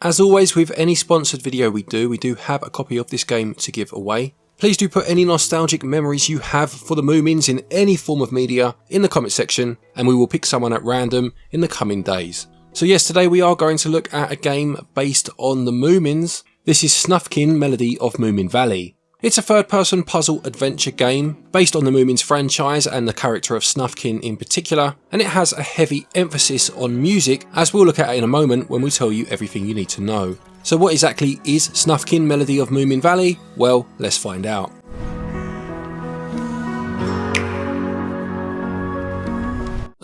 As always with any sponsored video we do have a copy of this game to give away. Please do put any nostalgic memories you have for the Moomins in any form of media in the comment section, and we will pick someone at random in the coming days. So yes, today we are going to look at a game based on the Moomins. This is Snufkin Melody of Moominvalley. It's a third-person puzzle adventure game based on the Moomins franchise and the character of Snufkin in particular, and it has a heavy emphasis on music, as we'll look at in a moment when we tell you everything you need to know. So what exactly is Snufkin Melody of Moominvalley? Well, let's find out.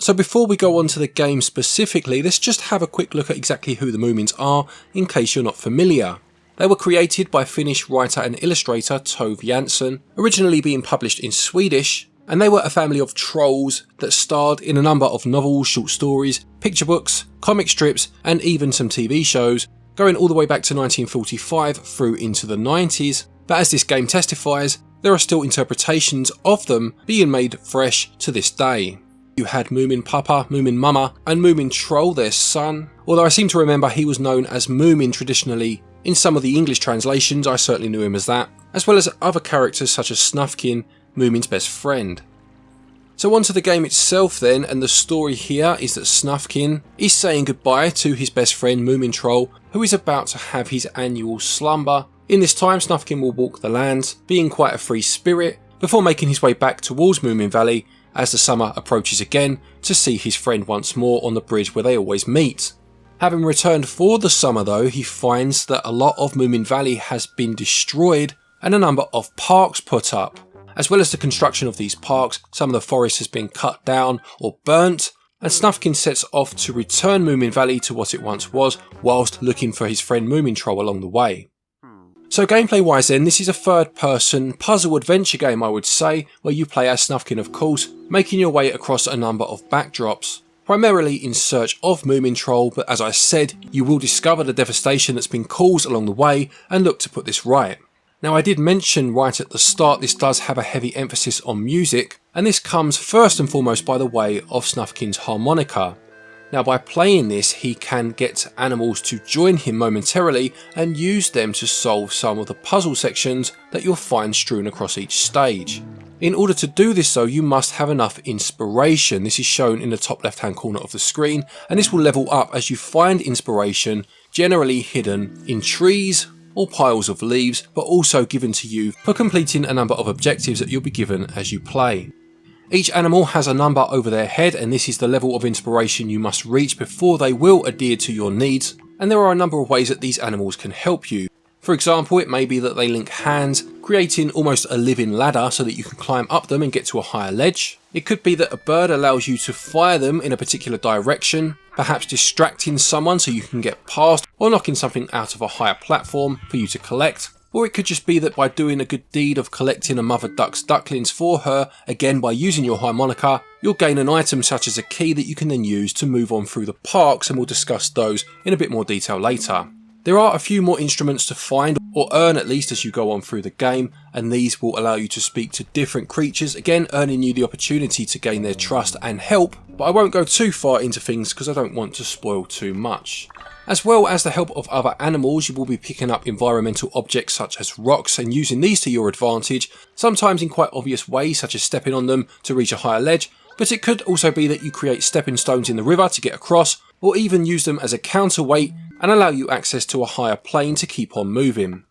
So before we go on to the game specifically, let's just have a quick look at exactly who the Moomins are in case you're not familiar. They were created by Finnish writer and illustrator Tove Jansson, originally being published in Swedish, and they were a family of trolls that starred in a number of novels, short stories, picture books, comic strips, and even some TV shows, going all the way back to 1945 through into the 90s, but as this game testifies, there are still interpretations of them being made fresh to this day. You had Moomin Papa, Moomin Mama, and Moomin Troll, their son, although I seem to remember he was known as Moomin traditionally. In some of the English translations, I certainly knew him as that, as well as other characters such as Snufkin, Moomin's best friend. So on to the game itself then, and the story here is that Snufkin is saying goodbye to his best friend Moomin Troll, who is about to have his annual slumber. In this time, Snufkin will walk the lands, being quite a free spirit, before making his way back towards Moominvalley as the summer approaches again to see his friend once more on the bridge where they always meet. Having returned for the summer though, he finds that a lot of Moominvalley has been destroyed and a number of parks put up. As well as the construction of these parks, some of the forest has been cut down or burnt, and Snufkin sets off to return Moominvalley to what it once was, whilst looking for his friend Moomin Troll along the way. So gameplay wise then, this is a third person puzzle adventure game I would say, where you play as Snufkin of course, making your way across a number of backdrops. Primarily in search of Moomin Troll, but as I said, you will discover the devastation that's been caused along the way and look to put this right. Now I did mention right at the start this does have a heavy emphasis on music, and this comes first and foremost by the way of Snufkin's harmonica. Now by playing this he can get animals to join him momentarily and use them to solve some of the puzzle sections that you'll find strewn across each stage. In order to do this though, you must have enough inspiration. This is shown in the top left hand corner of the screen, and this will level up as you find inspiration, generally hidden in trees or piles of leaves, but also given to you for completing a number of objectives that you'll be given as you play. Each animal has a number over their head, and this is the level of inspiration you must reach before they will adhere to your needs, and there are a number of ways that these animals can help you. For example, it may be that they link hands, creating almost a living ladder so that you can climb up them and get to a higher ledge. It could be that a bird allows you to fire them in a particular direction, perhaps distracting someone so you can get past, or knocking something out of a higher platform for you to collect. Or it could just be that by doing a good deed of collecting a mother duck's ducklings for her, again by using your harmonica, you'll gain an item such as a key that you can then use to move on through the parks, and we'll discuss those in a bit more detail later. There are a few more instruments to find, or earn at least as you go on through the game, and these will allow you to speak to different creatures, again earning you the opportunity to gain their trust and help, but I won't go too far into things because I don't want to spoil too much. As well as the help of other animals, you will be picking up environmental objects such as rocks and using these to your advantage, sometimes in quite obvious ways such as stepping on them to reach a higher ledge, but it could also be that you create stepping stones in the river to get across, or even use them as a counterweight and allow you access to a higher plane to keep on moving.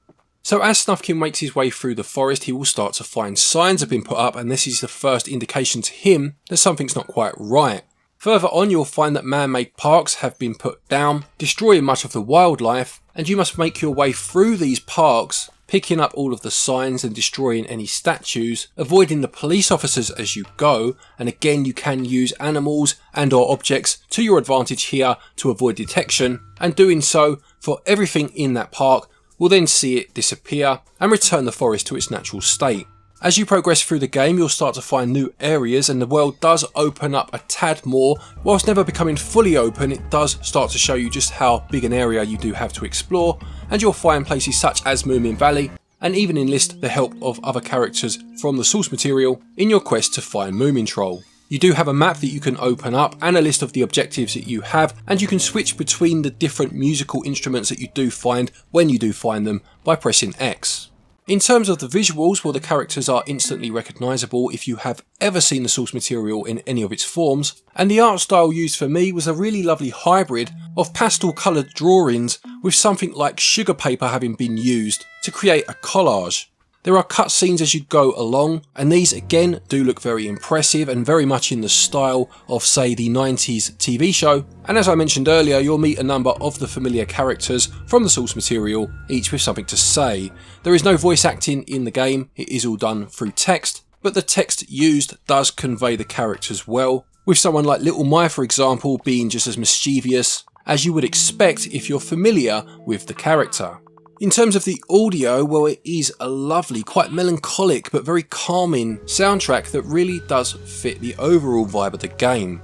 So as Snufkin makes his way through the forest, he will start to find signs have been put up, and this is the first indication to him that something's not quite right. Further on, you'll find that man-made parks have been put down, destroying much of the wildlife, and you must make your way through these parks, picking up all of the signs and destroying any statues, avoiding the police officers as you go, and again you can use animals and or objects to your advantage here to avoid detection, and doing so for everything in that park will then see it disappear and return the forest to its natural state. As you progress through the game, you'll start to find new areas, and the world does open up a tad more. Whilst never becoming fully open, it does start to show you just how big an area you do have to explore, and you'll find places such as Moominvalley, and even enlist the help of other characters from the source material in your quest to find Moomin Troll. You do have a map that you can open up and a list of the objectives that you have, and you can switch between the different musical instruments that you do find when you do find them by pressing X. In terms of the visuals, well, the characters are instantly recognisable if you have ever seen the source material in any of its forms, and the art style used for me was a really lovely hybrid of pastel coloured drawings with something like sugar paper having been used to create a collage. There are cutscenes as you go along, and these again do look very impressive and very much in the style of, say, the 90s TV show. And as I mentioned earlier, you'll meet a number of the familiar characters from the source material, each with something to say. There is no voice acting in the game, it is all done through text, but the text used does convey the characters well, with someone like Little My, for example, being just as mischievous as you would expect if you're familiar with the character. In terms of the audio, well, it is a lovely, quite melancholic but very calming soundtrack that really does fit the overall vibe of the game.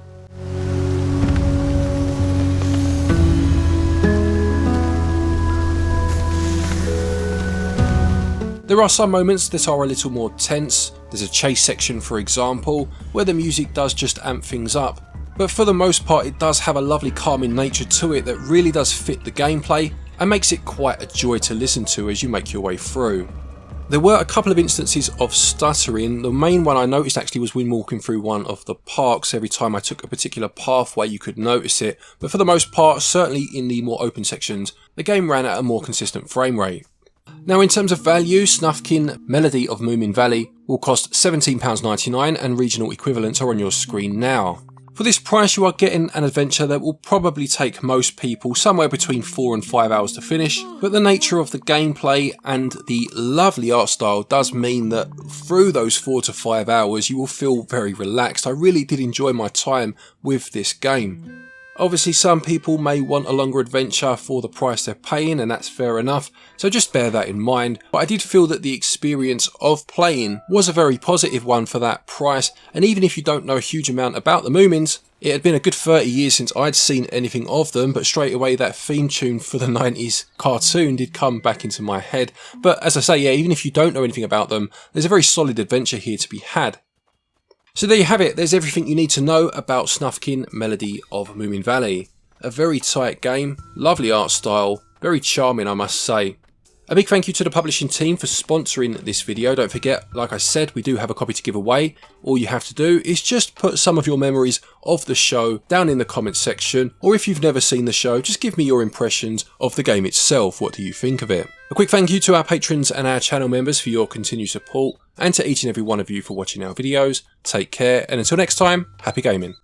There are some moments that are a little more tense. There's a chase section, for example, where the music does just amp things up. But for the most part, it does have a lovely calming nature to it that really does fit the gameplay and makes it quite a joy to listen to as you make your way through. There were a couple of instances of stuttering. The main one I noticed actually was when walking through one of the parks. Every time I took a particular pathway you could notice it, but for the most part, certainly in the more open sections, the game ran at a more consistent frame rate. Now in terms of value, Snufkin Melody of Moominvalley will cost £17.99 and regional equivalents are on your screen now. For this price you are getting an adventure that will probably take most people somewhere between 4 and 5 hours to finish, but the nature of the gameplay and the lovely art style does mean that through those 4 to 5 hours you will feel very relaxed. I really did enjoy my time with this game. Obviously some people may want a longer adventure for the price they're paying, and that's fair enough, so just bear that in mind. But I did feel that the experience of playing was a very positive one for that price, and even if you don't know a huge amount about the Moomins, it had been a good 30 years since I'd seen anything of them, but straight away that theme tune for the 90s cartoon did come back into my head. But as I say, yeah, even if you don't know anything about them, there's a very solid adventure here to be had. So there you have it, there's everything you need to know about Snufkin Melody of Moominvalley. A very tight game, lovely art style, very charming I must say. A big thank you to the publishing team for sponsoring this video. Don't forget, like I said, we do have a copy to give away. All you have to do is just put some of your memories of the show down in the comments section, or if you've never seen the show, just give me your impressions of the game itself. What do you think of it? A quick thank you to our patrons and our channel members for your continued support, and to each and every one of you for watching our videos. Take care, and until next time, happy gaming.